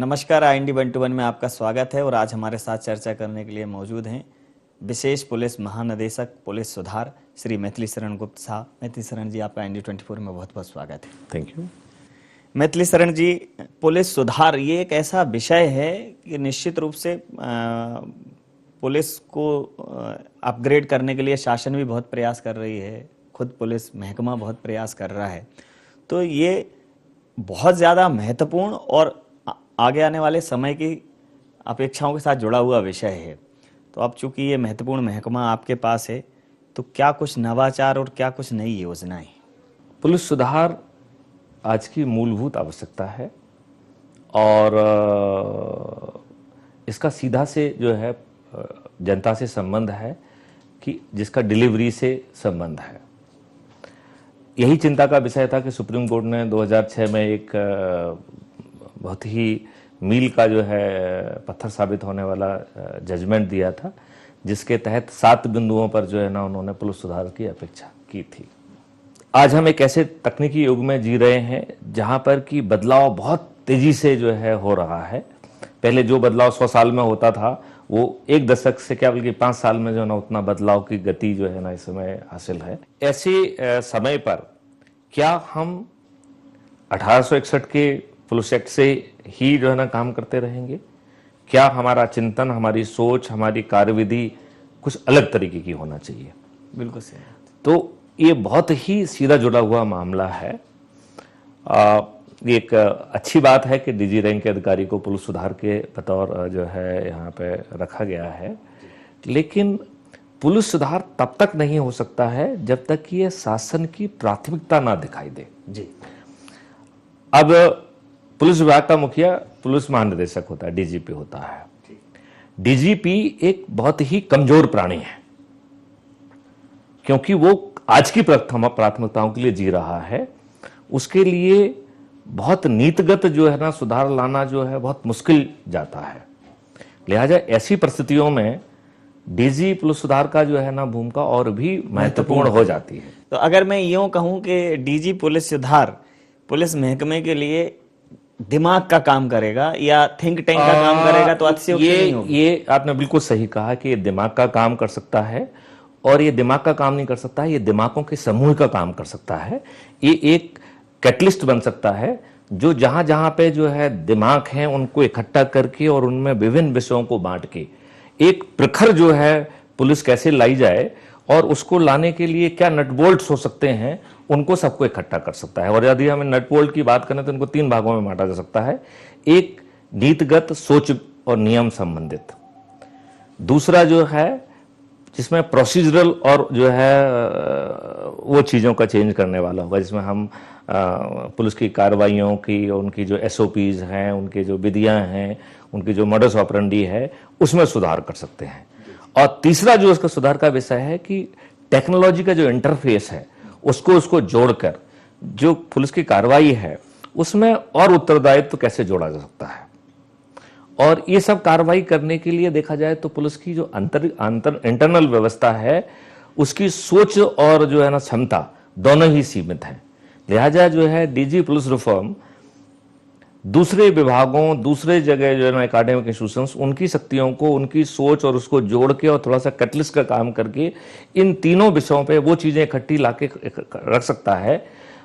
नमस्कार, IND 121 में आपका स्वागत है और आज हमारे साथ चर्चा करने के लिए मौजूद हैं विशेष पुलिस महानिदेशक पुलिस सुधार श्री मैथिली शरण गुप्त साहब। मैथिली शरण जी, आपका IND 24 में बहुत बहुत स्वागत है। Thank you. Maithili Sharan ji, police सुधार ये एक ऐसा विषय है कि निश्चित रूप से पुलिस को अपग्रेड करने के लिए शासन भी बहुत प्रयास कर रही है, खुद पुलिस महकमा बहुत प्रयास कर रहा है, तो ये बहुत ज़्यादा महत्वपूर्ण और आगे आने वाले समय की अपेक्षाओं के साथ जुड़ा हुआ विषय है। तो अब चूंकि ये महत्वपूर्ण महकमा आपके पास है, तो क्या कुछ नवाचार और क्या कुछ नई योजनाएं? पुलिस सुधार आज की मूलभूत आवश्यकता है और इसका सीधा से जो है जनता से संबंध है कि जिसका डिलीवरी से संबंध है। यही चिंता का विषय था कि सुप्रीम कोर्ट ने 2006 में एक बहुत ही मील का जो है पत्थर साबित होने वाला जजमेंट दिया था, जिसके तहत 7 बिंदुओं पर जो है ना उन्होंने पुलिस सुधार की अपेक्षा की थी। आज हम एक ऐसे तकनीकी युग में जी रहे हैं जहां पर कि बदलाव बहुत तेजी से जो है हो रहा है। पहले जो बदलाव 100 साल में होता था वो 1 दशक से क्या बल्कि 5 साल में जो है ना उतना बदलाव की गति जो है ना इस समय हासिल है। ऐसे समय पर क्या हम 1861 के पुलिस एक्ट से ही जो है ना काम करते रहेंगे? क्या हमारा चिंतन, हमारी सोच, हमारी कार्यविधि कुछ अलग तरीके की होना चाहिए? बिल्कुल सही। तो ये बहुत ही सीधा जुड़ा हुआ मामला है। ये एक अच्छी बात है कि डीजी रैंक के अधिकारी को पुलिस सुधार के बतौर जो है यहाँ पे रखा गया है, लेकिन पुलिस सुधार तब तक नहीं हो सकता है जब तक कि ये शासन की प्राथमिकता ना दिखाई दे। जी। अब पुलिस विभाग का मुखिया पुलिस महानिदेशक होता है, डीजीपी होता है। डीजीपी एक बहुत ही कमजोर प्राणी है क्योंकि वो आज की प्राथमिकताओं के लिए जी रहा है। उसके लिए बहुत नीतिगत जो है ना सुधार लाना जो है बहुत मुश्किल जाता है। लिहाजा ऐसी परिस्थितियों में डीजी पुलिस सुधार का जो है ना भूमिका और भी महत्वपूर्ण हो जाती है। तो अगर मैं यूं कहूं कि डीजी पुलिस सुधार पुलिस महकमे के लिए दिमाग का काम करेगा या थिंक टैंक का काम करेगा, तो अतिशयोक्ति नहीं होगी। ये आपने बिल्कुल सही कहा कि ये दिमाग का काम कर सकता है, और ये दिमाग का काम नहीं कर सकता है, ये दिमागों के समूह का काम कर सकता है। ये एक कैटलिस्ट बन सकता है जो जहां जहां पे जो है दिमाग हैं उनको इकट्ठा करके और उनमें विभिन्न विषयों को बांट के एक प्रखर जो है पुलिस कैसे लाई जाए और उसको लाने के लिए क्या नट बोल्ट्स हो सकते हैं, उनको सबको इकट्ठा कर सकता है। और यदि हम नट बोल्ट की बात करें तो इनको 3 भागों में बांटा जा सकता है। एक नीतिगत सोच और नियम संबंधित, दूसरा जो है जिसमें प्रोसीजरल और जो है वो चीज़ों का चेंज करने वाला होगा, जिसमें हम पुलिस की कार्रवाइयों की, उनकी जो SOPs हैं, उनकी जो विधियां हैं, उनकी जो मॉडस ऑपरेंडी है, उसमें सुधार कर सकते हैं। और तीसरा जो उसका सुधार का विषय है कि टेक्नोलॉजी का जो इंटरफेस है उसको जोड़कर जो पुलिस की कार्रवाई है उसमें और उत्तरदायित्व कैसे जोड़ा जा सकता है। और ये सब कार्रवाई करने के लिए देखा जाए तो पुलिस की जो इंटरनल व्यवस्था है उसकी सोच और जो है ना क्षमता दोनों ही सीमित हैं। लिहाजा जो है डीजी पुलिस रिफॉर्म दूसरे विभागों, दूसरे जगह जो है ना एकेडमिक इंस्टीट्यूशंस, उनकी शक्तियों को, उनकी सोच और उसको जोड़ के और थोड़ा सा कैटलिस्ट का काम करके इन तीनों विषयों पे वो चीजें इकट्ठी लाके रख सकता है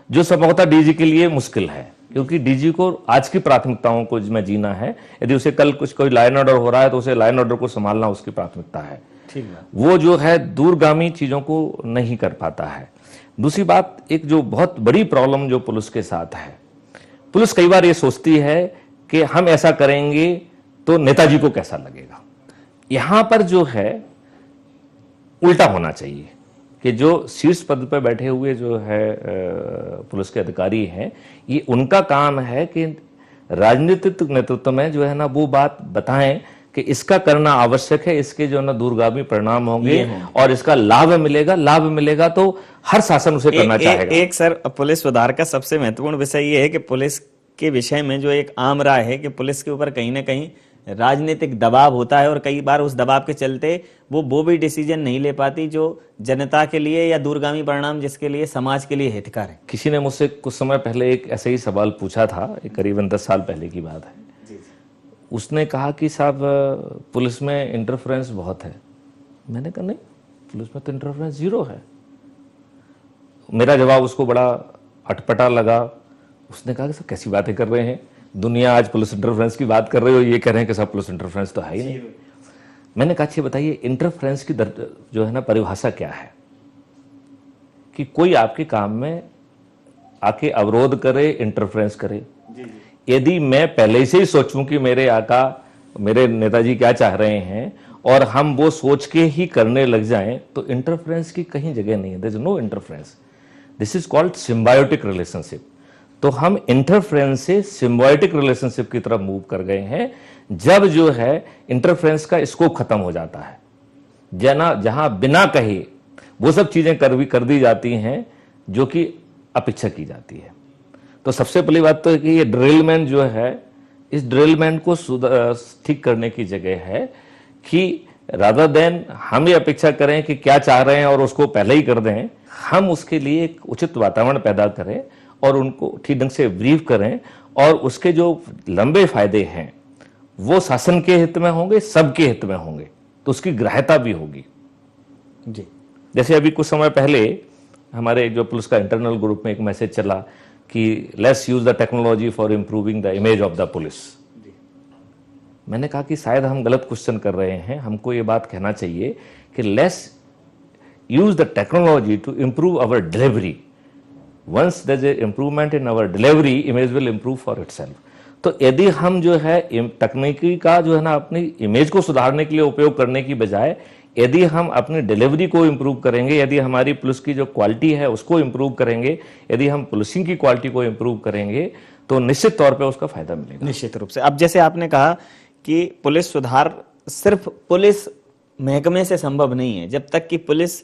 जो संभवतः डीजी के लिए मुश्किल है, क्योंकि डीजी को आज की प्राथमिकताओं को में जीना है। यदि उसे कल कुछ कोई लाइन ऑर्डर हो रहा है तो उसे लाइन ऑर्डर को संभालना उसकी प्राथमिकता है। ठीक है। वो जो है दूरगामी चीजों को नहीं कर पाता है। दूसरी बात, एक जो बहुत बड़ी प्रॉब्लम जो पुलिस के साथ है, पुलिस कई बार ये सोचती है कि हम ऐसा करेंगे तो नेताजी को कैसा लगेगा। यहां पर जो है उल्टा होना चाहिए कि जो शीर्ष पद पर बैठे हुए जो है पुलिस के अधिकारी हैं, ये उनका काम है कि राजनीतिक नेतृत्व में जो है ना वो बात बताएं कि इसका करना आवश्यक है, इसके जो ना दूरगामी परिणाम होंगे और इसका लाभ मिलेगा तो हर शासन उसे करना चाहेगा। एक सर, पुलिस सुधार का सबसे महत्वपूर्ण विषय ये है कि पुलिस के विषय में जो एक आम राय है कि पुलिस के ऊपर कहीं ना कहीं राजनीतिक दबाव होता है और कई बार उस दबाव के चलते वो भी डिसीजन नहीं ले पाती जो जनता के लिए या दूरगामी परिणाम जिसके लिए समाज के लिए हितकर है। किसी ने मुझसे कुछ समय पहले एक ऐसे ही सवाल पूछा था, करीबन 10 साल पहले की बात है। उसने कहा कि साहब पुलिस में इंटरफेरेंस बहुत है। मैंने कहा नहीं, पुलिस में तो इंटरफेरेंस 0 है। मेरा जवाब उसको बड़ा अटपटा लगा। उसने कहा कि सर कैसी बातें कर रहे हैं, दुनिया आज पुलिस इंटरफेरेंस की बात कर रहे हो, ये कह रहे हैं कि साहब पुलिस इंटरफेरेंस तो है ही नहीं। मैंने कहा अच्छी बताइए इंटरफेरेंस की जो है ना परिभाषा क्या है, कि कोई आपके काम में आके अवरोध करे, इंटरफेरेंस करे। यदि मैं पहले से ही सोचूं कि मेरे आका, मेरे नेताजी क्या चाह रहे हैं और हम वो सोच के ही करने लग जाएं, तो इंटरफेरेंस की कहीं जगह नहीं है। There is no interference, this is called symbiotic relationship. तो हम इंटरफेरेंस से सिम्बायोटिक रिलेशनशिप की तरफ मूव कर गए हैं, जब जो है इंटरफेरेंस का स्कोप खत्म हो जाता है, जहां बिना कहे वो सब चीजें कर दी जाती हैं जो कि अपेक्षा की जाती है। तो सबसे पहली बात तो है कि ये ड्रिलमैन जो है, इस ड्रिलमैन को ठीक करने की जगह है कि रादर देन हम ये अपेक्षा करें कि क्या चाह रहे हैं और उसको पहले ही कर दें, हम उसके लिए एक उचित वातावरण पैदा करें और उनको ठीक ढंग से ब्रीफ करें, और उसके जो लंबे फायदे हैं वो शासन के हित में होंगे, सबके हित में होंगे, तो उसकी ग्राह्यता भी होगी। जी। जैसे अभी कुछ समय पहले हमारे जो पुलिस का इंटरनल ग्रुप में एक मैसेज चला कि let's use the technology for improving the image of the police. मैंने कहा कि शायद हम गलत क्वेश्चन कर रहे हैं, हमको ये बात कहना चाहिए कि let's use the technology to improve our delivery. Once there is improvement in our delivery, image will improve for itself. तो यदि हम जो है तकनीकी का जो है ना अपनी इमेज को सुधारने के लिए उपयोग करने की बजाय, यदि हम अपनी डिलीवरी को इंप्रूव करेंगे, यदि हमारी पुलिस की जो क्वालिटी है उसको इंप्रूव करेंगे, यदि हम पुलिसिंग की क्वालिटी को इंप्रूव करेंगे, तो निश्चित तौर पे उसका फायदा मिलेगा। निश्चित रूप से। अब जैसे आपने कहा कि पुलिस सुधार सिर्फ पुलिस महकमे से संभव नहीं है, जब तक कि पुलिस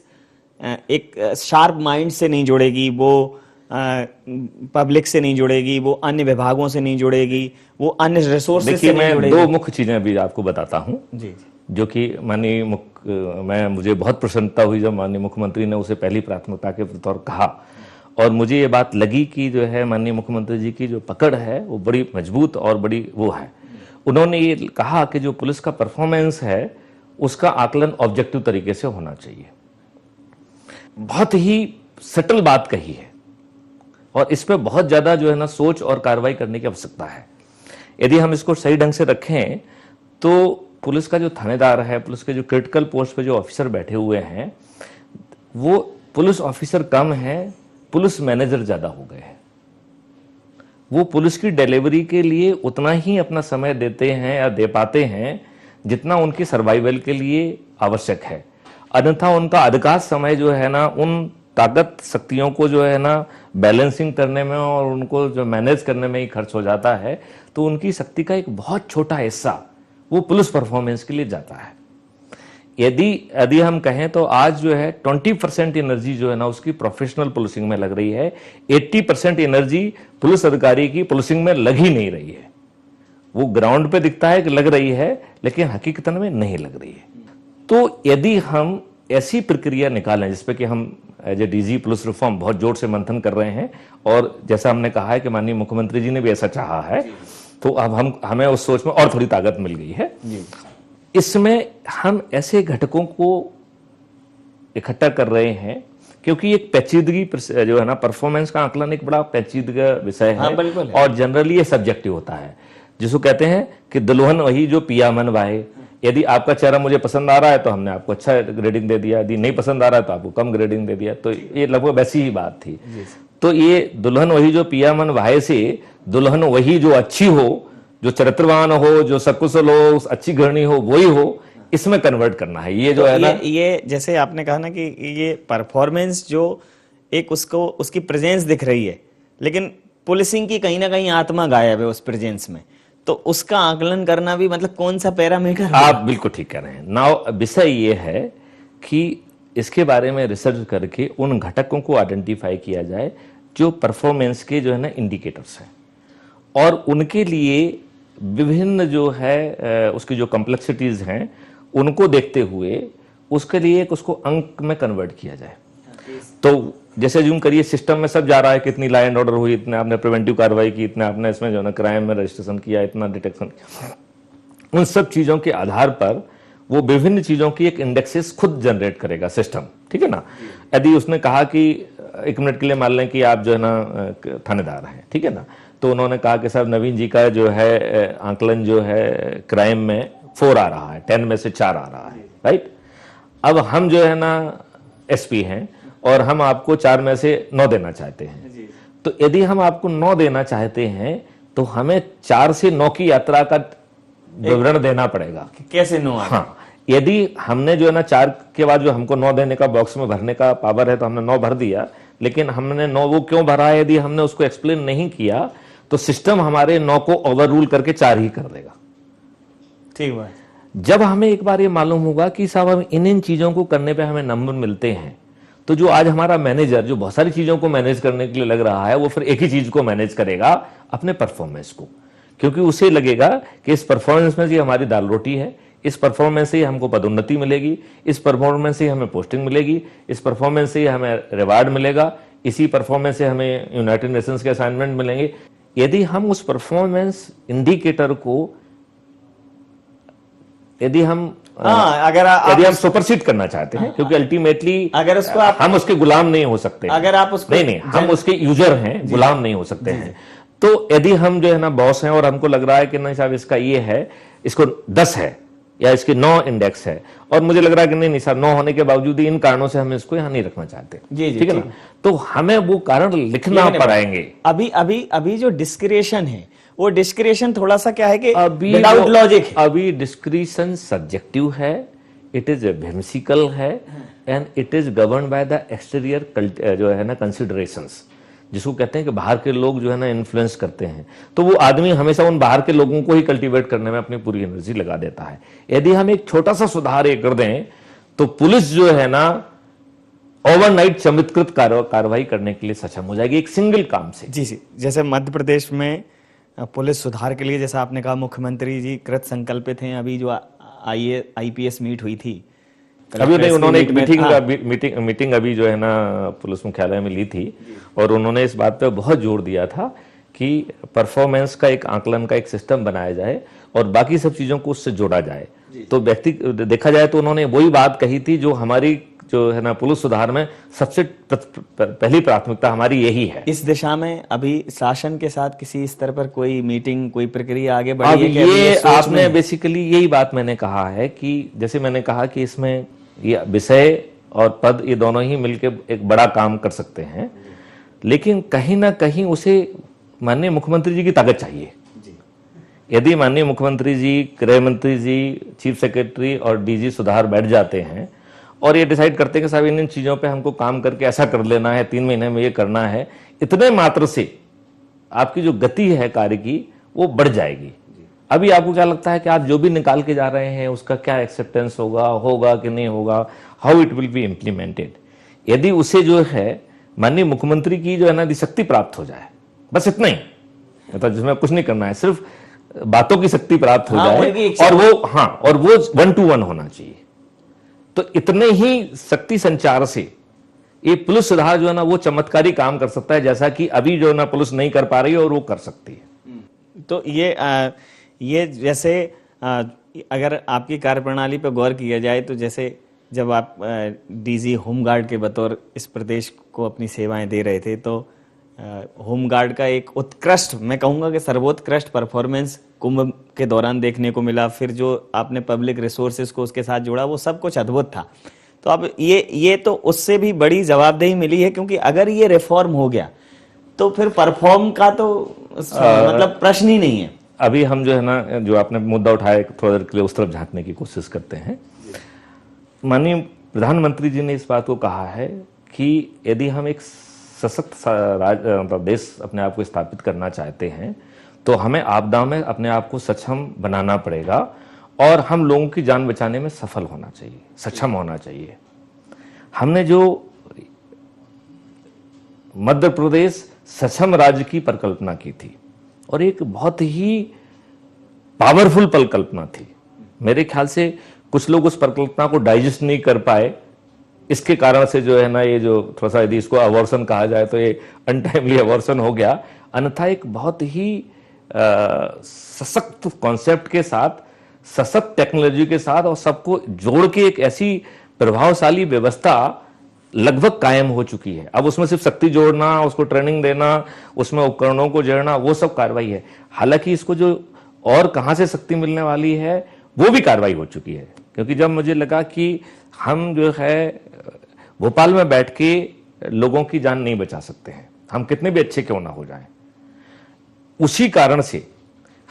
एक शार्प माइंड से नहीं जुड़ेगी, वो पब्लिक से नहीं जुड़ेगी, वो अन्य विभागों से नहीं जुड़ेगी, वो अन्य रिसोर्सेज से नहीं जुड़ेगी। दो मुख्य चीजें अभी आपको बताता हूं जी, जो कि मुझे बहुत प्रसन्नता हुई जब माननीय मुख्यमंत्री ने उसे पहली प्राथमिकता के तौर कहा, और मुझे ये बात लगी कि जो है माननीय मुख्यमंत्री जी की जो पकड़ है वो बड़ी मजबूत और बड़ी वो है। उन्होंने ये कहा कि जो पुलिस का परफॉर्मेंस है उसका आकलन ऑब्जेक्टिव तरीके से होना चाहिए। बहुत ही सटल बात कही है और इस पर बहुत ज्यादा जो है ना सोच और कार्रवाई करने की आवश्यकता है। यदि हम इसको सही ढंग से रखें तो पुलिस का जो थानेदार है, पुलिस के जो क्रिटिकल पोस्ट पे जो ऑफिसर बैठे हुए हैं, वो पुलिस ऑफिसर कम है, पुलिस मैनेजर ज्यादा हो गए हैं। वो पुलिस की डिलीवरी के लिए उतना ही अपना समय देते हैं या दे पाते हैं जितना उनकी सर्वाइवल के लिए आवश्यक है। अन्यथा उनका अधिकांश समय जो है ना उन ताकत शक्तियों को जो है ना बैलेंसिंग करने में और उनको जो मैनेज करने में ही खर्च हो जाता है, तो उनकी शक्ति का एक बहुत छोटा हिस्सा वो पुलिस परफॉर्मेंस के लिए जाता है। यदि हम कहें तो आज जो है 20% एनर्जी जो है ना उसकी प्रोफेशनल पुलिसिंग में लग रही है, 80% एनर्जी पुलिस अधिकारी की पुलिसिंग में लग ही नहीं रही है। वो ग्राउंड पे दिखता है कि लग रही है, लेकिन हकीकतन में नहीं लग रही है। तो यदि हम ऐसी प्रक्रिया निकालें जिसपे कि हम as a DG police reform बहुत जोर से मंथन कर रहे हैं, और जैसा हमने कहा है कि माननीय मुख्यमंत्री जी ने भी ऐसा चाहा है, तो अब हमें उस सोच में और थोड़ी ताकत मिल गई है। इसमें हम ऐसे घटकों को इकट्ठा कर रहे हैं क्योंकि एक पेचीदगी जो है ना परफॉर्मेंस का आकलन एक बड़ा पेचीदगा विषय है। हाँ, बिल्कुल है। और जनरली ये सब्जेक्टिव होता है, जिसको कहते हैं कि दुल्हन वही जो पिया मन वाहे। यदि आपका चेहरा मुझे पसंद आ रहा है तो हमने आपको अच्छा ग्रेडिंग दे दिया, यदि नहीं पसंद आ रहा है तो आपको कम ग्रेडिंग दे दिया। तो ये लगभग वैसी ही बात थी। तो ये दुल्हन वही जो पिया मन वाहे से दुल्हन वही जो अच्छी हो, जो चरित्रवान हो, जो सकुशल हो, अच्छी घरनी हो, वही हो, इसमें कन्वर्ट करना है। ये जो है ना, ये जैसे आपने कहा ना कि ये परफॉर्मेंस जो एक उसको उसकी प्रेजेंस दिख रही है, लेकिन पुलिसिंग की कहीं ना कहीं आत्मा गायब है उस प्रेजेंस में, तो उसका आकलन करना भी मतलब कौन सा पैरामीटर। आप बिल्कुल ठीक कह रहे हैं। नाउ विषय ये है कि इसके बारे में रिसर्च करके उन घटकों को आइडेंटिफाई किया जाए जो परफॉर्मेंस के जो है ना इंडिकेटर्स हैं, और उनके लिए विभिन्न जो है उसकी जो कॉम्प्लेक्सिटीज हैं उनको देखते हुए उसके लिए उसको अंक में कन्वर्ट किया जाए। तो जैसे जूम करिए सिस्टम में सब जा रहा है, कितनी लॉ एंड ऑर्डर हुई, इतने आपने प्रिवेंटिव कार्रवाई की, इतने आपने इसमें जो है ना क्राइम में रजिस्ट्रेशन किया, इतना डिटेक्शन किया। उन सब चीजों के आधार पर वो विभिन्न चीजों की एक इंडेक्सेस खुद जनरेट करेगा सिस्टम, ठीक है ना। यदि उसने कहा कि 1 मिनट के लिए मान लें कि आप जो है ना थानेदार हैं, ठीक है ना, तो उन्होंने कहा कि साहब नवीन जी का जो है आंकलन जो है क्राइम में 4 आ रहा है, 10 में से 4 आ रहा है, राइट। अब हम जो है ना एसपी हैं और हम आपको 4 में से 9 देना चाहते हैं, तो यदि हम आपको 9 देना चाहते हैं तो हमें 4 से 9 की यात्रा का विवरण देना पड़ेगा। कैसे 9 आ? हाँ, यदि हमने जो है ना 4 के बाद जो हमको 9 देने का बॉक्स में भरने का पावर है तो हमने 9 भर दिया, लेकिन हमने 9 वो क्यों भरा है यदि हमने उसको एक्सप्लेन नहीं किया तो सिस्टम हमारे 9 को ओवर रूल करके 4 ही कर देगा। ठीक बात। जब हमें एक बार ये मालूम होगा कि साहब हम इन चीजों को करने पे हमें नंबर मिलते हैं, तो जो आज हमारा मैनेजर जो बहुत सारी चीजों को मैनेज करने के लिए लग रहा है वो फिर एक ही चीज को मैनेज करेगा, अपने परफॉर्मेंस को, क्योंकि उसे लगेगा कि इस परफॉर्मेंस में ये हमारी दाल रोटी है, इस परफॉर्मेंस से ही हमको पदोन्नति मिलेगी, इस परफॉर्मेंस से ही हमें पोस्टिंग मिलेगी, इस परफॉर्मेंस से ही हमें रिवार्ड मिलेगा, इसी परफॉर्मेंस से हमें यूनाइटेड नेशंस के असाइनमेंट मिलेंगे। यदि हम उस परफॉर्मेंस इंडिकेटर को यदि हम यदि हम सुपरसीड करना चाहते हैं, क्योंकि अल्टीमेटली अगर उसको हम उसके गुलाम नहीं हो सकते, अगर आप उसको नहीं हम उसके यूजर हैं, गुलाम नहीं हो सकते हैं। तो यदि हम जो है ना बॉस हैं और हमको लग रहा है कि नहीं साहब इसका ये है, इसको 10 है या इसके 9 इंडेक्स है, और मुझे लग रहा है कि नहीं साहब 9 होने के बावजूद इन कारणों से हम इसको यहाँ नहीं रखना चाहते, ठीक है ना, तो हमें वो कारण लिखना पड़ेंगे। अभी जो डिस्क्रिएशन है वो डिस्क्रिएशन थोड़ा सा क्या है कि विदाउट लॉजिक है। अभी डिस्क्रिशन सब्जेक्टिव है, इट इज व्हिम्सिकल है, and it is govern by the exterior जो है ना कंसिडरेशंस, जिसको कहते हैं कि बाहर के लोग जो है ना इन्फ्लुएंस करते हैं, तो वो आदमी हमेशा उन बाहर के लोगों को ही कल्टीवेट करने में अपनी पूरी एनर्जी लगा देता है। यदि हम एक छोटा सा सुधार ये कर दें तो पुलिस जो है ना ओवरनाइट चमत्कृत कार्रवाई करने के लिए सक्षम हो जाएगी एक सिंगल काम से। जी। जैसे मध्य प्रदेश में पुलिस सुधार के लिए, जैसा आपने कहा, मुख्यमंत्री जी कृत संकल्पित हैं। अभी जो IPS मीट हुई थी, अभी नहीं, उन्होंने एक मीटिंग अभी जो है ना पुलिस मुख्यालय में ली थी, और उन्होंने इस बात पे बहुत जोर दिया था कि परफॉर्मेंस का एक आकलन का एक सिस्टम बनाया जाए और बाकी सब चीजों को उससे जोड़ा जाए। तो व्यक्ति देखा जाए तो उन्होंने वही बात कही थी जो हमारी जो है ना पुलिस सुधार में सबसे पहली प्राथमिकता हमारी यही है। इस दिशा में अभी शासन के साथ किसी स्तर पर कोई मीटिंग, कोई प्रक्रिया आगे बढ़ी है? ये आपने बेसिकली यही बात मैंने कहा है कि जैसे मैंने कहा कि इसमें ये विषय और पद ये दोनों ही मिलकर एक बड़ा काम कर सकते हैं, लेकिन कहीं ना कहीं उसे माननीय मुख्यमंत्री जी की ताकत चाहिए। यदि माननीय मुख्यमंत्री जी, गृह मंत्री जी, चीफ सेक्रेटरी और DG सुधार बैठ जाते हैं और ये डिसाइड करते हैं कि साहब इन चीजों पे हमको काम करके ऐसा कर लेना है, 3 महीने में ये करना है, इतने मात्र से आपकी जो गति है कार्य की वो बढ़ जाएगी। अभी आपको क्या लगता है कि आप जो भी निकाल के जा रहे हैं उसका क्या एक्सेप्टेंस होगा कि नहीं होगा, how it will be implemented? यदि उसे जो है माननीय मुख्यमंत्री की जो है ना शक्ति प्राप्त हो जाए, बस इतना ही, मतलब जिसमें कुछ नहीं करना है, सिर्फ बातों की शक्ति प्राप्त हो जाए, और वो 1 to 1 होना चाहिए, तो इतने ही शक्ति संचार से ये पुलिस सुधार जो है ना वो चमत्कारी काम कर सकता है, जैसा कि अभी जो है ना पुलिस नहीं कर पा रही है और वो कर सकती है। तो ये जैसे अगर आपकी कार्यप्रणाली पर गौर किया जाए तो जैसे जब आप DG होमगार्ड के बतौर इस प्रदेश को अपनी सेवाएं दे रहे थे, तो होमगार्ड का एक उत्कृष्ट, मैं कहूँगा कि सर्वोत्कृष्ट परफॉर्मेंस कुंभ के दौरान देखने को मिला। फिर जो आपने पब्लिक रिसोर्सेज को उसके साथ जोड़ा, वो सब कुछ अद्भुत था। तो अब ये तो उससे भी बड़ी जवाबदेही मिली है, क्योंकि अगर ये रिफॉर्म हो गया तो फिर परफॉर्म का तो मतलब प्रश्न ही नहीं है। अभी हम जो है ना जो आपने मुद्दा उठाया थोड़ा देर के लिए उस तरफ झांकने की कोशिश करते हैं। माननीय प्रधानमंत्री जी ने इस बात को कहा है कि यदि हम एक सशक्त देश अपने आप को स्थापित करना चाहते हैं तो हमें आपदा में अपने आप को सक्षम बनाना पड़ेगा और हम लोगों की जान बचाने में सफल होना चाहिए, सक्षम होना चाहिए। हमने जो मध्य प्रदेश सक्षम राज्य की परिकल्पना की थी और एक बहुत ही पावरफुल परिकल्पना थी, मेरे ख्याल से कुछ लोग उस परिकल्पना को डाइजेस्ट नहीं कर पाए, इसके कारण से जो है ना ये जो थोड़ा सा यदि इसको अबॉर्शन कहा जाए तो ये अनटाइमली अबॉर्शन हो गया। अन्यथा एक बहुत ही सशक्त कॉन्सेप्ट के साथ सशक्त टेक्नोलॉजी के साथ और सबको जोड़ के एक ऐसी प्रभावशाली व्यवस्था लगभग कायम हो चुकी है। अब उसमें सिर्फ शक्ति जोड़ना, उसको ट्रेनिंग देना, उसमें उपकरणों को जोड़ना, वो सब कार्रवाई है। हालांकि इसको जो और कहां से शक्ति मिलने वाली है वो भी कार्रवाई हो चुकी है, क्योंकि जब मुझे लगा कि हम जो है भोपाल में बैठ के लोगों की जान नहीं बचा सकते हैं, हम कितने भी अच्छे क्यों ना हो जाएं, उसी कारण से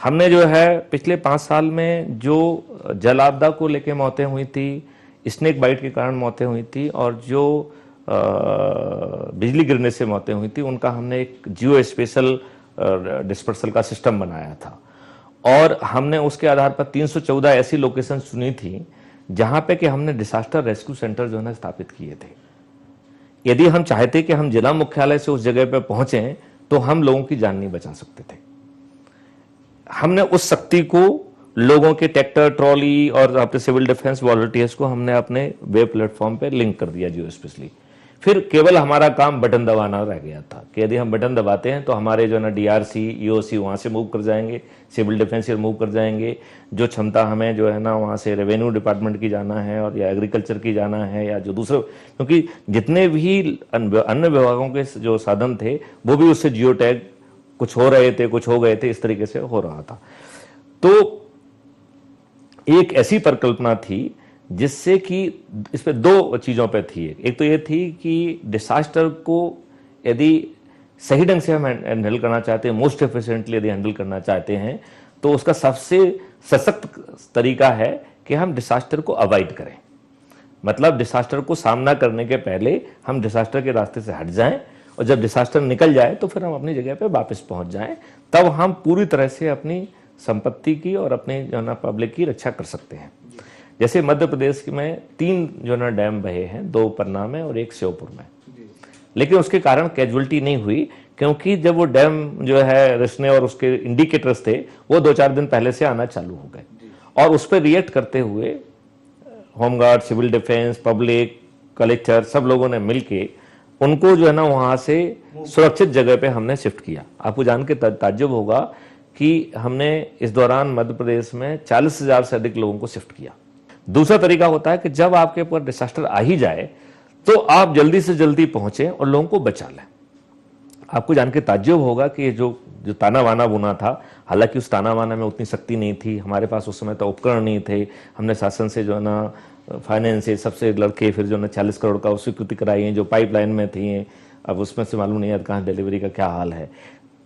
हमने जो है पिछले 5 साल में जो जल आपदा को लेकर मौतें हुई थी, स्नेक बाइट के कारण मौतें हुई थी और जो बिजली गिरने से मौतें हुई थी, उनका हमने एक जियो स्पेशल डिस्पर्सल का सिस्टम बनाया था और हमने उसके आधार पर 314 ऐसी लोकेशन चुनी थी जहां पे कि हमने डिजास्टर रेस्क्यू सेंटर जो है स्थापित किए थे। यदि हम चाहते कि हम जिला मुख्यालय से उस जगह पे पहुंचे तो हम लोगों की जान नहीं बचा सकते थे। हमने उस शक्ति को लोगों के ट्रैक्टर, ट्रॉली और अपने सिविल डिफेंस वॉलंटियर्स को हमने अपने वेब प्लेटफॉर्म पे लिंक कर दिया जियो स्पेशली। फिर केवल हमारा काम बटन दबाना रह गया था कि यदि हम बटन दबाते हैं तो हमारे जो है ना डीआरसी, ईओसी वहां से मूव कर जाएंगे, सिविल डिफेंस मूव कर जाएंगे, जो क्षमता हमें जो है ना वहां से रेवेन्यू डिपार्टमेंट की जाना है और या एग्रीकल्चर की जाना है या जो दूसरे, क्योंकि जितने भी अन्य विभागों के जो साधन थे वो भी उससे जियो टैग कुछ हो रहे थे, कुछ हो गए थे, इस तरीके से हो रहा था। तो एक ऐसी परिकल्पना थी जिससे कि इस पे 2 चीजों पे थी। एक तो ये थी कि डिजास्टर को यदि सही ढंग से हम हैंडल करना चाहते हैं, मोस्ट एफिशिएंटली यदि हैंडल करना चाहते हैं, तो उसका सबसे सशक्त तरीका है कि हम डिजास्टर को अवॉइड करें। मतलब डिजास्टर को सामना करने के पहले हम डिजास्टर के रास्ते से हट जाएं और जब डिजास्टर निकल जाए तो फिर हम अपनी जगह पे वापस पहुंच जाएं, तब हम पूरी तरह से अपनी संपत्ति की और अपने जो ना पब्लिक की रक्षा कर सकते हैं। जैसे मध्य प्रदेश में 3 जो ना डैम बहे हैं, 2 पन्ना में और 1 श्योपुर में, लेकिन उसके कारण कैजुअलिटी नहीं हुई, क्योंकि जब वो डैम जो है रिसने और उसके इंडिकेटर्स थे वो 2-4 दिन पहले से आना चालू हो गए और उस पर रिएक्ट करते हुए home guard, civil defence, public, collector सब लोगों ने मिलके उनको जो है ना वहां से सुरक्षित जगह पे हमने शिफ्ट किया। आपको जान के ताज्जुब होगा कि हमने इस दौरान मध्य प्रदेश में 40,000 से अधिक लोगों को शिफ्ट किया। दूसरा तरीका होता है कि जब आपके ऊपर डिजास्टर आ ही जाए तो आप जल्दी से जल्दी पहुंचे और लोगों को बचा लें। आपको जान के ताज्जुब होगा कि जो ताना वाना बुना था, हालांकि उस ताना वाना में उतनी शक्ति नहीं थी, हमारे पास उस समय तो उपकरण नहीं थे, हमने शासन से जो है ना फाइनेंस से सबसे लड़के फिर जो है ना 40 करोड़ का स्वीकृति कराई है जो पाइपलाइन में थी। अब उसमें से मालूम नहीं है कहाँ डिलीवरी का क्या हाल है।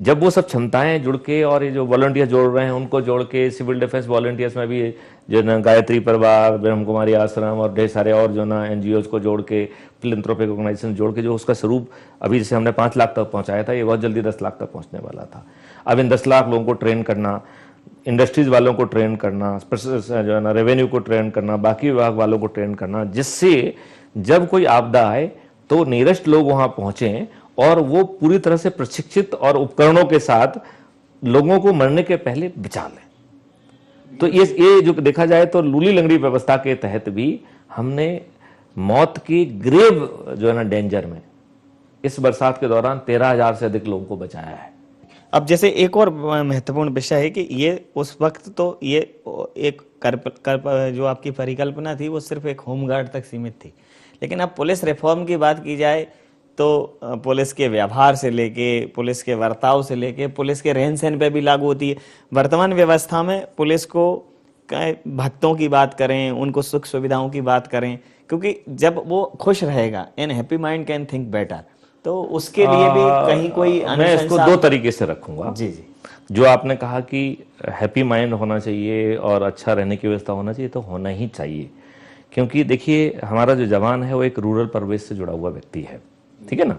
जब वो सब क्षमताएं जुड़ के और ये जो वॉलंटियर जोड़ रहे हैं उनको जोड़ के, सिविल डिफेंस वॉलंटियर्स में भी जो ना गायत्री परिवार, ब्रह्म कुमारी आश्रम और ढेर सारे और जो ना एनजीओज को जोड़ के, फिलैंथ्रोपिक ऑर्गेनाइजेशन जोड़ के जो उसका स्वरूप अभी जैसे हमने 5 लाख तक पहुंचाया था, ये बहुत जल्दी 10 लाख तक पहुंचने वाला था। अब इन 10 लाख लोगों को ट्रेन करना, इंडस्ट्रीज वालों को ट्रेन करना, जो है ना रेवेन्यू को ट्रेन करना, बाकी विभाग वालों को ट्रेन करना, जिससे जब कोई आपदा आए तो नियरेस्ट लोग वहां पहुंचे और वो पूरी तरह से प्रशिक्षित और उपकरणों के साथ लोगों को मरने के पहले बचा लें। तो ये जो देखा जाए तो लूली लंगड़ी व्यवस्था के तहत भी हमने मौत की ग्रेव जो है ना डेंजर में इस बरसात के दौरान 13,000 से अधिक लोगों को बचाया है। अब जैसे एक और महत्वपूर्ण विषय है कि ये उस वक्त तो ये एक जो आपकी परिकल्पना थी वो सिर्फ एक होमगार्ड तक सीमित थी, लेकिन अब पुलिस रिफॉर्म की बात की जाए तो पुलिस के व्यवहार से लेके, पुलिस के बर्ताव से लेके, पुलिस के रहन सहन पे भी लागू होती है। वर्तमान व्यवस्था में पुलिस को भत्तों की बात करें, उनको सुख सुविधाओं की बात करें, क्योंकि जब वो खुश रहेगा, an happy mind can think better, तो उसके लिए भी कहीं कोई मैं इसको 2 तरीके से रखूंगा। जी जी, जो आपने कहा कि हैप्पी माइंड होना चाहिए और अच्छा रहने की व्यवस्था होना चाहिए, तो होना ही चाहिए, क्योंकि देखिए हमारा जो जवान है वो एक रूरल परिवेश से जुड़ा हुआ व्यक्ति है, ठीक है ना।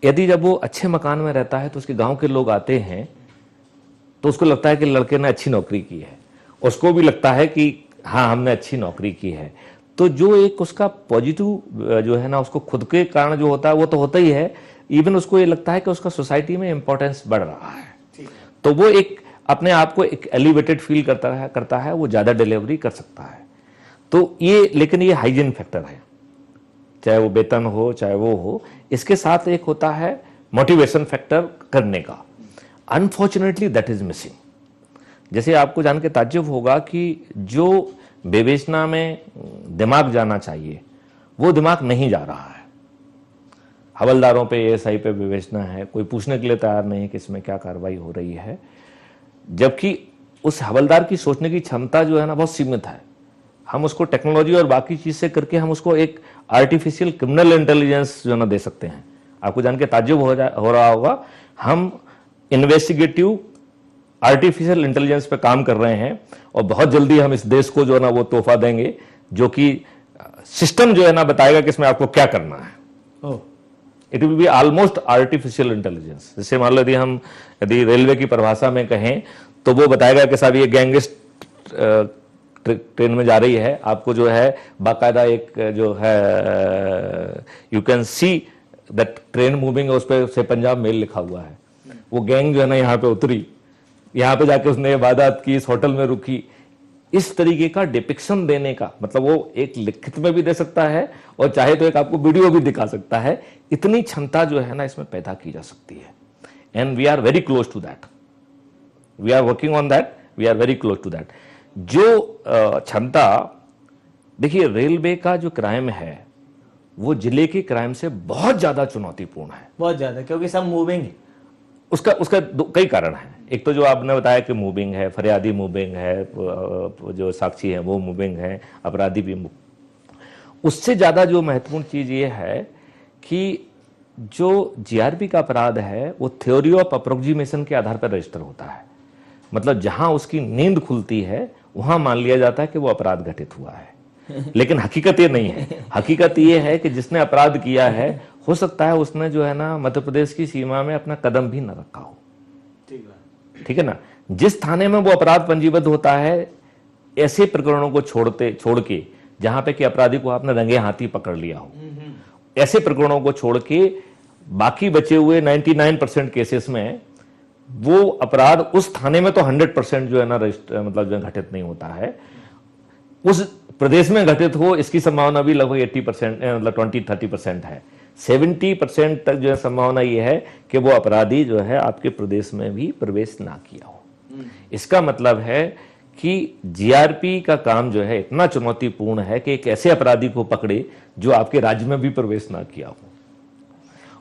यदि जब वो अच्छे मकान में रहता है तो उसके गांव के लोग आते हैं तो उसको लगता है कि लड़के ने अच्छी नौकरी की है, उसको भी लगता है कि हाँ हमने अच्छी नौकरी की है। तो जो एक उसका पॉजिटिव जो है ना उसको खुद के कारण जो होता है वो तो होता ही है, इवन उसको ये लगता है कि उसका सोसाइटी में इंपॉर्टेंस बढ़ रहा है, तो वो एक अपने आप को एक एलिवेटेड फील करता है, वो ज्यादा डिलीवरी कर सकता है। तो ये, लेकिन ये हाइजीन फैक्टर है, चाहे वो वेतन हो चाहे वो हो, इसके साथ एक होता है मोटिवेशन फैक्टर करने का। Unfortunately that is missing. जैसे आपको जान के ताज्जुब होगा कि जो विवेचना में दिमाग जाना चाहिए वो दिमाग नहीं जा रहा है। हवलदारों पे, एएसआई पे विवेचना है, कोई पूछने के लिए तैयार नहीं कि इसमें क्या कार्रवाई हो रही है, जबकि उस हवलदार की सोचने की क्षमता जो है ना बहुत सीमित है। हम उसको टेक्नोलॉजी और बाकी चीज से करके हम उसको एक आर्टिफिशियल क्रिमिनल इंटेलिजेंस जो ना दे सकते हैं। आपको जान के ताज्जुब हो रहा होगा, हम इन्वेस्टिगेटिव आर्टिफिशियल इंटेलिजेंस पे काम कर रहे हैं और बहुत जल्दी हम इस देश को जो है ना वो तोहफा देंगे, जो कि सिस्टम जो है ना बताएगा कि इसमें आपको क्या करना है। It will be almost artificial intelligence. जैसे मान लो यदि रेलवे की परिभाषा में कहें तो वो बताएगा कि साहब ये गैंगस्ट ट्रेन में जा रही है, आपको जो है बाकायदा एक जो है you can see that train moving है, उस पर से पंजाब मेल लिखा हुआ है। वो गैंग जो है ना यहाँ पे उतरी, यहाँ पे जाके उसने इबादत की, इस होटल में रुकी। इस तरीके का डिपिक्शन देने का मतलब वो एक लिखित में भी दे सकता है और चाहे तो एक आपको वीडियो भी दिखा सकता है। इतनी क्षमता जो है ना इसमें पैदा की जा सकती है, and we are very close to that, we are working on that, we are very close to that. जो क्षमता, देखिए रेलवे का जो क्राइम है वो जिले के क्राइम से बहुत ज्यादा चुनौतीपूर्ण है, बहुत ज्यादा, क्योंकि सब मूविंग है। उसका कई कारण हैं। एक तो जो आपने बताया कि मूविंग है, फरियादी मूविंग है, जो साक्षी है वो मूविंग है, अपराधी भी उससे ज्यादा जो महत्वपूर्ण चीज ये है कि जो जीआरपी का अपराध है वो थ्योरी ऑफ अप्रोक्सीमेशन के आधार पर रजिस्टर होता है। मतलब जहां उसकी नींद खुलती है वहां मान लिया जाता है कि वो अपराध घटित हुआ है, लेकिन हकीकत ये नहीं है। हकीकत ये है कि जिसने अपराध किया है हो सकता है उसने जो है ना मध्य प्रदेश की सीमा में अपना कदम भी न रखा हो, ठीक है ना। जिस थाने में वो अपराध पंजीबद्ध होता है, ऐसे प्रकरणों को छोड़ के जहां पे कि अपराधी को आपने रंगे हाथी पकड़ लिया हो, ऐसे प्रकरणों को छोड़ के बाकी बचे हुए 99% केसेस में वो अपराध उस थाने में तो 100% जो है ना मतलब जो घटित नहीं होता है, उस प्रदेश में घटित हो इसकी संभावना भी लगभग 80% मतलब 20-30% है। 70% तक जो है संभावना ये है कि वो अपराधी जो है आपके प्रदेश में भी प्रवेश ना किया हो। इसका मतलब है कि जीआरपी का काम जो है इतना चुनौतीपूर्ण है कि एक ऐसे अपराधी को पकड़े जो आपके राज्य में भी प्रवेश ना किया हो।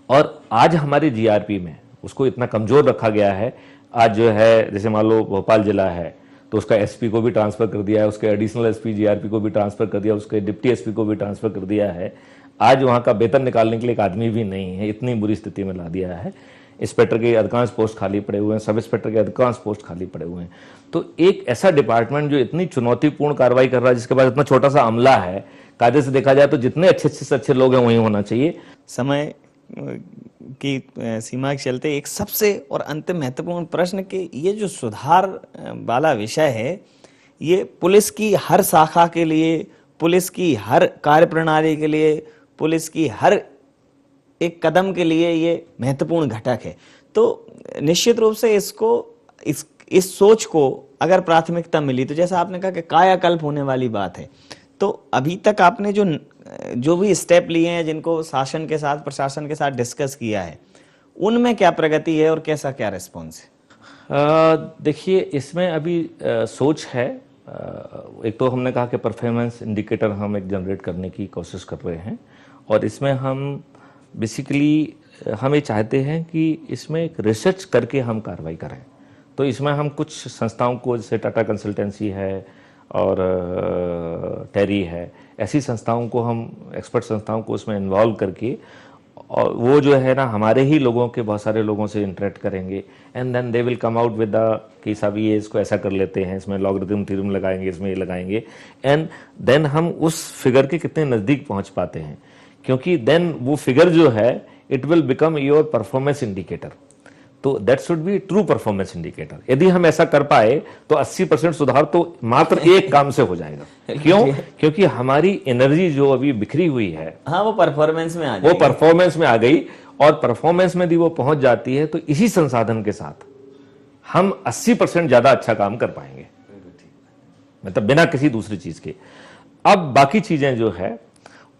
और आज हमारे जीआरपी में उसको इतना कमजोर रखा गया है। आज जो है जैसे मान लो भोपाल जिला है तो उसका एसपी को भी ट्रांसफर कर दिया है, उसके एडिशनल एसपी जीआरपी को भी ट्रांसफर कर दिया, उसके डिप्टी एसपी को भी ट्रांसफर कर दिया है। आज वहां का वेतन निकालने के लिए एक आदमी भी नहीं है, इतनी बुरी स्थिति में ला दिया है। इंस्पेक्टर के अधिकांश पोस्ट खाली पड़े हुए हैं, सब इंस्पेक्टर के अधिकांश पोस्ट खाली पड़े हुए हैं। तो एक ऐसा डिपार्टमेंट जो इतनी चुनौतीपूर्ण कार्रवाई कर रहा है, जिसके पास इतना छोटा सा अमला है, कायदे से देखा जाए तो जितने अच्छे से अच्छे लोग हैं वही होना चाहिए। समय की सीमा के चलते एक सबसे और अंतिम महत्वपूर्ण प्रश्न कि ये जो सुधार वाला विषय है, ये पुलिस की हर शाखा के लिए, पुलिस की हर कार्यप्रणाली के लिए, पुलिस की हर एक कदम के लिए ये महत्वपूर्ण घटक है। तो निश्चित रूप से इस सोच को अगर प्राथमिकता मिली, तो जैसा आपने कहा कि कायाकल्प होने वाली बात है, तो अभी तक आपने जो भी स्टेप लिए हैं, जिनको शासन के साथ, प्रशासन के साथ डिस्कस किया है, उनमें क्या प्रगति है और कैसा क्या रिस्पॉन्स है? देखिए इसमें अभी सोच है। एक तो हमने कहा कि परफॉर्मेंस इंडिकेटर हम एक जनरेट करने की कोशिश कर रहे हैं, और इसमें हम बेसिकली हम ये चाहते हैं कि इसमें एक रिसर्च करके हम कार्रवाई करें। तो इसमें हम कुछ संस्थाओं को, जैसे टाटा कंसल्टेंसी है और टेरी है, ऐसी संस्थाओं को हम, एक्सपर्ट संस्थाओं को उसमें इन्वॉल्व करके, और वो जो है ना हमारे ही लोगों के बहुत सारे लोगों से इंटरेक्ट करेंगे, and then they will come out with the कि साहब ये इसको ऐसा कर लेते हैं, इसमें लॉगरिथम थ्योरम लगाएंगे, इसमें ये लगाएंगे, एंड देन हम उस फिगर के कितने नज़दीक पहुंच पाते हैं। क्योंकि देन वो फिगर जो है it will become your performance indicator. तो that should be true performance indicator. यदि हम ऐसा कर पाए तो 80% सुधार तो मात्र एक काम से हो जाएगा। क्यों? क्योंकि हमारी एनर्जी जो अभी बिखरी हुई है, हाँ, वो परफॉर्मेंस में आ वो परफॉर्मेंस में आ गई, और परफॉर्मेंस में यदि वो पहुंच जाती है तो इसी संसाधन के साथ हम 80% ज्यादा अच्छा काम कर पाएंगे, मतलब बिना किसी दूसरी चीज के। अब बाकी चीजें जो है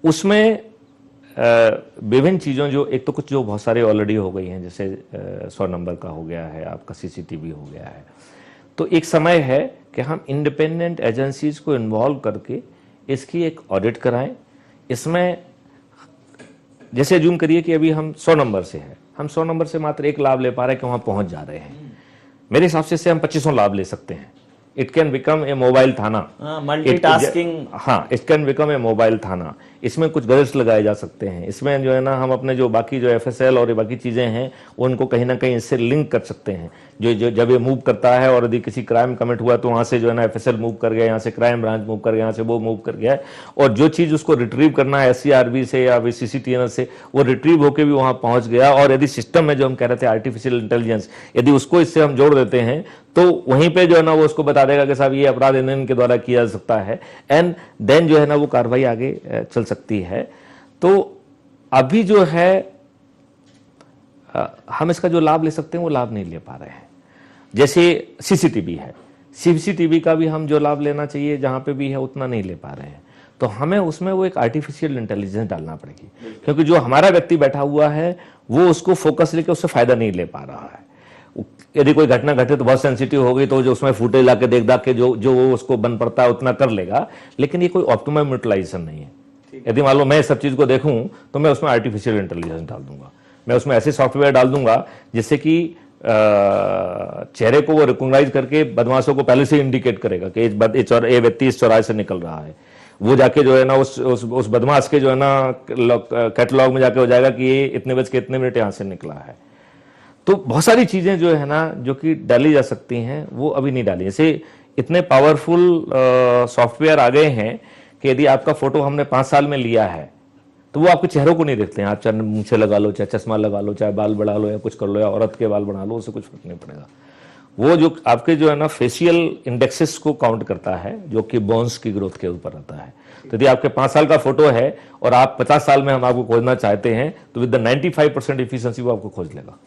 उसमें विभिन्न चीज़ों, जो एक तो कुछ जो बहुत सारे ऑलरेडी हो गई हैं, जैसे 100 नंबर का हो गया है, आपका सीसीटीवी हो गया है। तो एक समय है कि हम इंडिपेंडेंट एजेंसीज को इन्वॉल्व करके इसकी एक ऑडिट कराएं। इसमें जैसे जूम करिए कि अभी हम 100 नंबर से हैं, हम 100 नंबर से मात्र एक लाभ ले पा रहे हैं कि वहां पहुंच जा रहे हैं। मेरे हिसाब से इससे हम 2500 लाभ ले सकते हैं। It can become a mobile थाना, मल्टीटास्किंग। हाँ, it can become a mobile थाना। इसमें कुछ गैजेट्स लगाए जा सकते हैं। इसमें जो है ना हम अपने जो बाकी जो FSL और बाकी चीजें हैं उनको कहीं ना कहीं इससे लिंक कर सकते हैं। जो जब ये मूव करता है और यदि किसी क्राइम कमिट हुआ तो वहां से जो है ना FSL मूव कर गया, यहाँ से क्राइम ब्रांच मूव कर गया, यहाँ से वो मूव कर गया, और जो चीज उसको रिट्रीव करना है SCRB से या CCTNS से, वो रिट्रीव होकर भी वहां पहुंच गया। और यदि सिस्टम में जो हम कह रहे थे आर्टिफिशियल इंटेलिजेंस, यदि उसको इससे हम जोड़ देते हैं तो वहीं पे जो है ना वो उसको बता देगा कि साहब ये अपराध इनके द्वारा किया जा सकता है, एंड देन जो है ना वो कार्रवाई आगे चल सकती है। तो अभी जो है हम इसका जो लाभ ले सकते हैं वो लाभ नहीं ले पा रहे हैं। जैसे CCTV है, CCTV का भी हम जो लाभ लेना चाहिए जहां पे भी है उतना नहीं ले पा रहे हैं। तो हमें उसमें वो एक आर्टिफिशियल इंटेलिजेंस डालना पड़ेगी, क्योंकि जो हमारा व्यक्ति बैठा हुआ है वो उसको फोकस लेके उससे फायदा नहीं ले पा रहा है। यदि कोई घटना घटे तो बहुत सेंसिटिव हो गई तो जो उसमें फुटेज लाके देख दाख के जो वो उसको बन पड़ता है उतना कर लेगा, लेकिन ये कोई ऑप्टिमम यूटिलाइजेशन नहीं है। यदि मान लो मैं इस सब चीज को देखूं तो मैं उसमें आर्टिफिशियल इंटेलिजेंस डाल दूंगा, मैं उसमें ऐसे सॉफ्टवेयर डाल दूंगा जिससे कि चेहरे को वो रिकॉग्नाइज करके बदमाशों को पहले से इंडिकेट करेगा कि ये व्यक्ति इस चौराहे से निकल रहा है। वो जाके जो है ना उस बदमाश के जो है ना कैटलॉग में जाके हो जाएगा कि ये इतने बज के इतने मिनट यहां से निकला है। तो बहुत सारी चीजें जो है ना जो कि डाली जा सकती हैं वो अभी नहीं डाली। जैसे इतने पावरफुल सॉफ्टवेयर आ गए हैं कि यदि आपका फोटो हमने 5 साल में लिया है तो वो आपके चेहरों को नहीं देखते हैं। आप चाहे मूंछें लगा लो, चाहे चश्मा लगा लो, चाहे बाल बढ़ा लो या कुछ कर लो, या औरत के बाल बढ़ा लो, उससे कुछ फर्क नहीं पड़ेगा। वो जो आपके जो है ना फेशियल इंडेक्सेस को काउंट करता है जो कि बोन्स की ग्रोथ के ऊपर रहता है। तो यदि आपके 5 साल का फोटो है और आप 50 साल में हम आपको खोजना चाहते हैं तो विद द 95% इफिशिएंसी वो आपको खोज लेगा।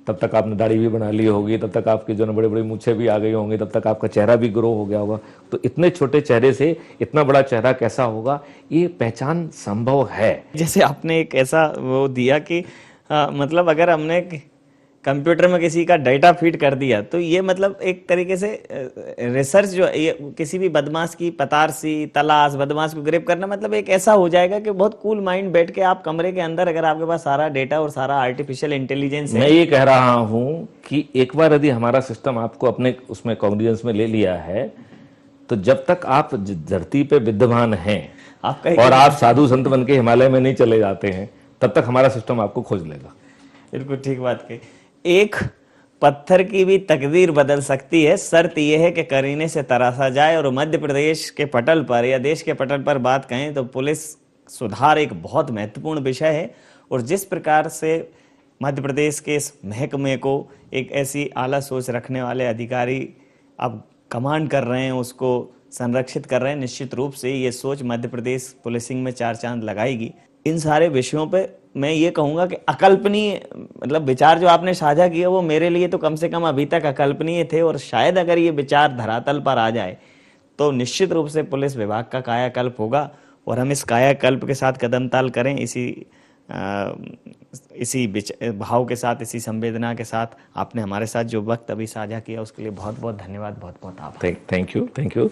तब तक आपने दाढ़ी भी बना ली होगी, तब तक आपके जो ना बड़े बड़े मूछें भी आ गई होंगी, तब तक आपका चेहरा भी ग्रो हो गया होगा। तो इतने छोटे चेहरे से इतना बड़ा चेहरा कैसा होगा, ये पहचान संभव है। जैसे आपने एक ऐसा वो दिया कि मतलब अगर हमने कंप्यूटर में किसी का डाटा फीड कर दिया तो ये मतलब एक तरीके से रिसर्च जो ये किसी भी बदमाश की पतारसी तलाश, बदमाश को ग्रेप करना, मतलब एक ऐसा हो जाएगा कि बहुत कूल माइंड बैठ के आप कमरे के अंदर अगर आपके पास सारा डेटा और सारा आर्टिफिशियल इंटेलिजेंस है। मैं ये कह रहा हूं कि एक बार यदि हमारा सिस्टम आपको अपने उसमें कॉग्निजेंस में ले लिया है तो जब तक आप धरती पे विद्यमान हैं और आप साधु संत बन के हिमालय में नहीं चले जाते हैं तब तक हमारा सिस्टम आपको खोज लेगा। बिल्कुल ठीक बात कही। एक पत्थर की भी तकदीर बदल सकती है, शर्त यह है कि करीने से तराशा जाए। और मध्य प्रदेश के पटल पर या देश के पटल पर बात कहें तो पुलिस सुधार एक बहुत महत्वपूर्ण विषय है। और जिस प्रकार से मध्य प्रदेश के इस महकमे को एक ऐसी आला सोच रखने वाले अधिकारी अब कमांड कर रहे हैं, उसको संरक्षित कर रहे हैं, निश्चित रूप से ये सोच मध्य प्रदेश पुलिसिंग में 4 चांद लगाएगी। इन सारे विषयों पे मैं ये कहूँगा कि अकल्पनीय मतलब विचार जो आपने साझा किया वो मेरे लिए तो कम से कम अभी तक अकल्पनीय थे। और शायद अगर ये विचार धरातल पर आ जाए तो निश्चित रूप से पुलिस विभाग का कायाकल्प होगा। और हम इस कायाकल्प के साथ कदम ताल करें, इसी भाव के साथ, इसी संवेदना के साथ आपने हमारे साथ जो वक्त अभी साझा किया उसके लिए बहुत बहुत धन्यवाद, बहुत बहुत आभार। Thank you.